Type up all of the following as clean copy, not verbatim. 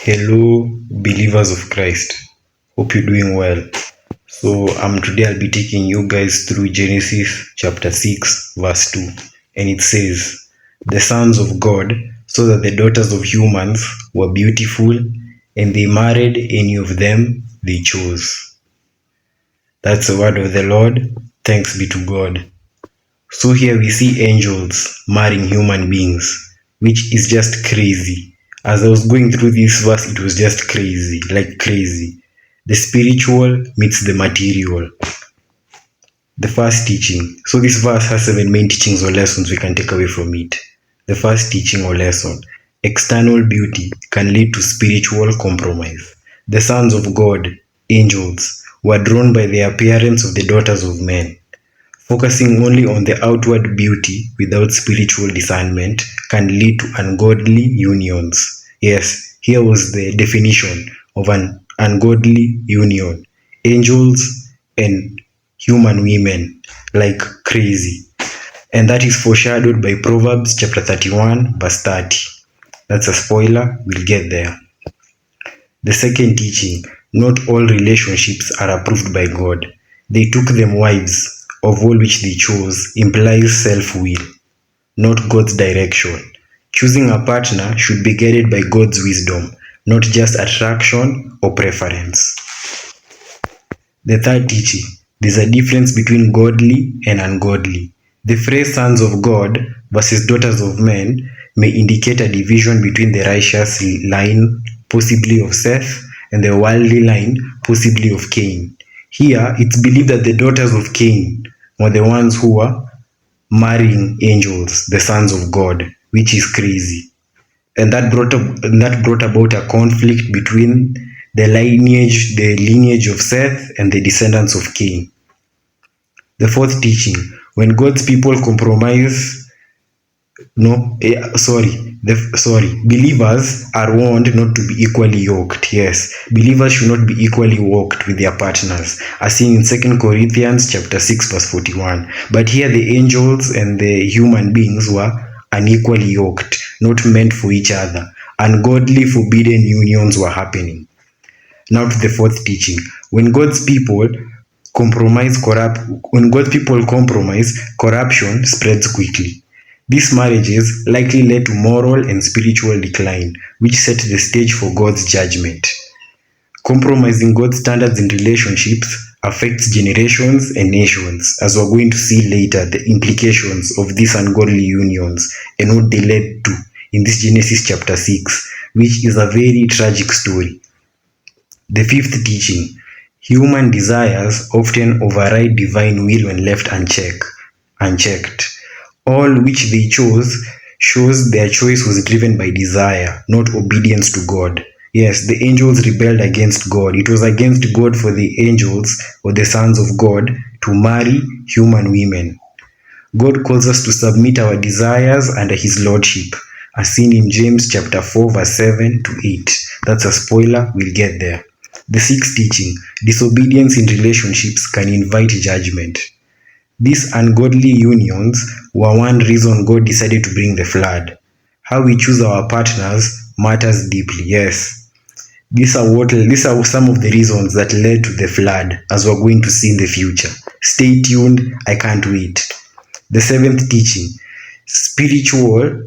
Hello, believers of Christ. Hope you're doing well. So, today I'll be taking you guys through Genesis chapter 6, verse 2. And it says, "The sons of God saw that the daughters of humans were beautiful, and they married any of them they chose." That's the word of the Lord. Thanks be to God. So, here we see angels marrying human beings, which is just crazy. As I was going through this verse, it was just crazy, like crazy. The spiritual meets the material. The first teaching. So, this verse has 7 main teachings or lessons we can take away from it. The first teaching or lesson: external beauty can lead to spiritual compromise. The sons of God, angels, were drawn by the appearance of the daughters of men. Focusing only on the outward beauty without spiritual discernment can lead to ungodly unions. Yes, here was the definition of an ungodly union: angels and human women, like crazy. And that is foreshadowed by Proverbs chapter 31, verse 30. That's a spoiler, we'll get there. The second teaching: not all relationships are approved by God. They took them wives, of all which they chose implies self-will, not God's direction. Choosing a partner should be guided by God's wisdom, not just attraction or preference. The third teaching: there's a difference between godly and ungodly. The phrase sons of God versus daughters of men may indicate a division between the righteous line, possibly of Seth, and the worldly line, possibly of Cain. Here, it's believed that the daughters of Cain were the ones who were marrying angels, the sons of God, which is crazy. And that brought about a conflict between the lineage of Seth and the descendants of Cain. The fourth teaching: when God's people compromise, believers are warned not to be equally yoked. Yes, believers should not be equally yoked with their partners, as seen in 2 Corinthians chapter 6, verse 41. But here the angels and the human beings were unequally yoked, not meant for each other. Ungodly, forbidden unions were happening. Now to the fourth teaching: when God's people compromise, corruption spreads quickly. These marriages likely led to moral and spiritual decline, which set the stage for God's judgment. Compromising God's standards in relationships affects generations and nations, as we're going to see later the implications of these ungodly unions and what they led to in this Genesis chapter 6, which is a very tragic story. The fifth teaching: human desires often override divine will when left unchecked. All which they chose shows their choice was driven by desire, not obedience to God. Yes, the angels rebelled against God. It was against God for the angels or the sons of God to marry human women. God calls us to submit our desires under His lordship, as seen in James chapter 4, verse 7 to 8. That's a spoiler, we'll get there. The sixth teaching: disobedience in relationships can invite judgment. These ungodly unions were one reason God decided to bring the flood. How we choose our partners matters deeply. Yes, these are some of the reasons that led to the flood, as we're going to see in the future. Stay tuned, I can't wait. The seventh teaching: spiritual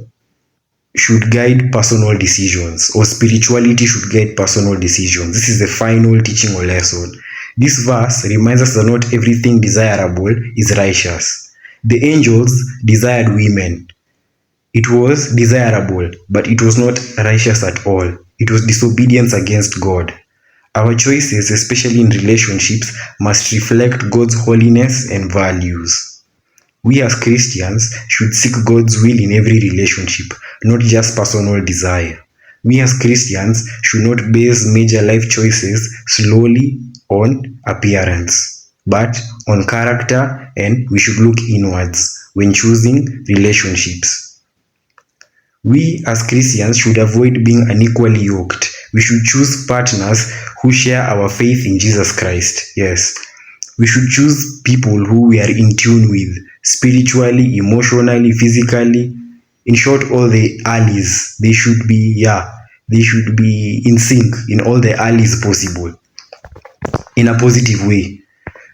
should guide personal decisions, or spirituality should guide personal decisions. This is the final teaching or lesson. This verse reminds us that not everything desirable is righteous. The angels desired women. It was desirable, but it was not righteous at all. It was disobedience against God. Our choices, especially in relationships, must reflect God's holiness and values. We as Christians should seek God's will in every relationship, not just personal desire. We as Christians should not base major life choices solely on appearance, but on character, and we should look inwards when choosing relationships. We as Christians should avoid being unequally yoked. We should choose partners who share our faith in Jesus Christ. Yes, we should choose people who we are in tune with, spiritually, emotionally, physically. In short, all the alleys, they should be, They should be in sync in all the alleys possible, in a positive way.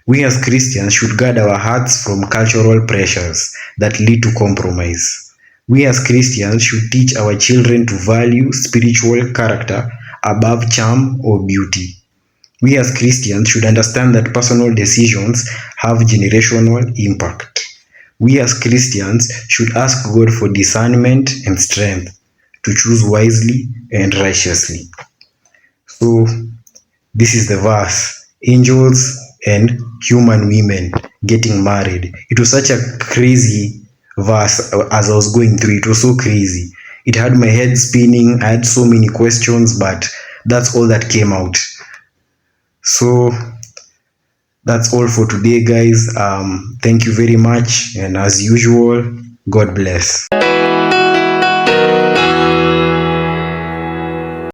We as Christians should guard our hearts from cultural pressures that lead to compromise. We as Christians should teach our children to value spiritual character above charm or beauty. We as Christians should understand that personal decisions have generational impact. We as Christians should ask God for discernment and strength to choose wisely and righteously. So, this is the verse: angels and human women getting married. It was such a crazy verse as I was going through. It was so crazy. It had my head spinning. I had so many questions, but that's all that came out. So that's all for today, guys. Thank you very much. And as usual, God bless.